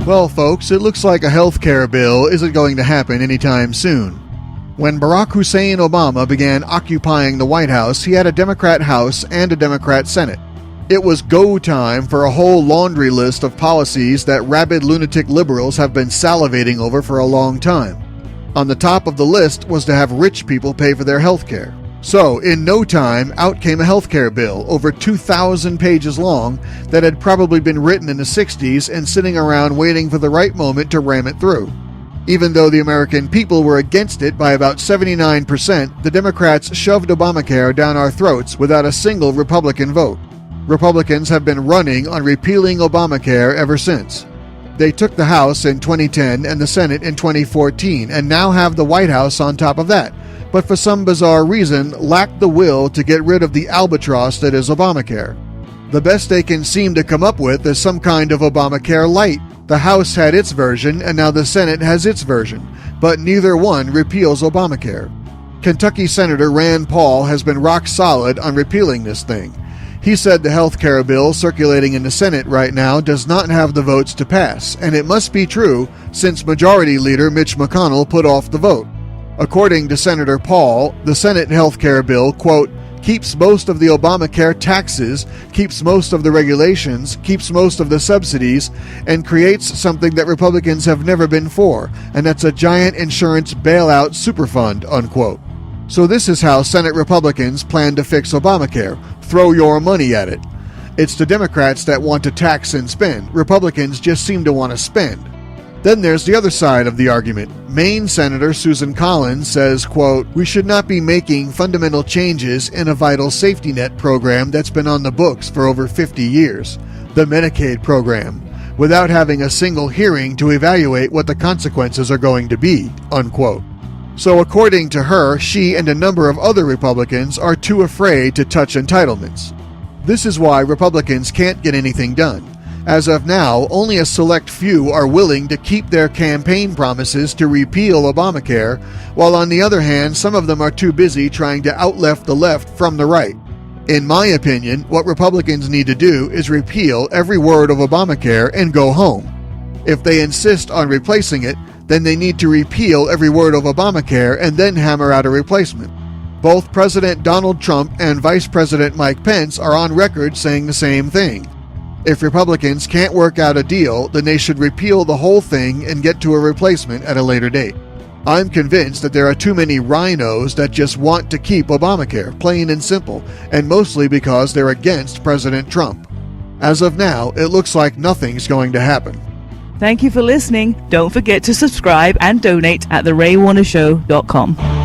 Well, folks, it looks like a health care bill isn't going to happen anytime soon. When Barack Hussein Obama began occupying the White House, he had a Democrat House and a Democrat Senate. It was go time for a whole laundry list of policies that rabid lunatic liberals have been salivating over for a long time. On the top of the list was to have rich people pay for their health care. So, in no time, out came a health care bill, over 2,000 pages long, that had probably been written in the 60s and sitting around waiting for the right moment to ram it through. Even though the American people were against it by about 79%, the Democrats shoved Obamacare down our throats without a single Republican vote. Republicans have been running on repealing Obamacare ever since. They took the House in 2010 and the Senate in 2014, and now have the White House on top of that, but for some bizarre reason lack the will to get rid of the albatross that is Obamacare. The best they can seem to come up with is some kind of Obamacare light. The House had its version and now the Senate has its version, but neither one repeals Obamacare. Kentucky Senator Rand Paul has been rock solid on repealing this thing. He said the health care bill circulating in the Senate right now does not have the votes to pass, and it must be true since Majority Leader Mitch McConnell put off the vote. According to Senator Paul, the Senate health care bill, quote, keeps most of the Obamacare taxes, keeps most of the regulations, keeps most of the subsidies, and creates something that Republicans have never been for, and that's a giant insurance bailout superfund, unquote. So this is how Senate Republicans plan to fix Obamacare. Throw your money at it. It's the Democrats that want to tax and spend. Republicans just seem to want to spend. Then there's the other side of the argument. Maine Senator Susan Collins says, quote, we should not be making fundamental changes in a vital safety net program that's been on the books for over 50 years, the Medicaid program, without having a single hearing to evaluate what the consequences are going to be, unquote. So according to her, she and a number of other Republicans are too afraid to touch entitlements. This is why Republicans can't get anything done. As of now, only a select few are willing to keep their campaign promises to repeal Obamacare, while on the other hand, some of them are too busy trying to out-left the left from the right. In my opinion, what Republicans need to do is repeal every word of Obamacare and go home. If they insist on replacing it, then they need to repeal every word of Obamacare and then hammer out a replacement. Both President Donald Trump and Vice President Mike Pence are on record saying the same thing. If Republicans can't work out a deal, then they should repeal the whole thing and get to a replacement at a later date. I'm convinced that there are too many rhinos that just want to keep Obamacare, plain and simple, and mostly because they're against President Trump. As of now, it looks like nothing's going to happen. Thank you for listening. Don't forget to subscribe and donate at theraywarnershow.com.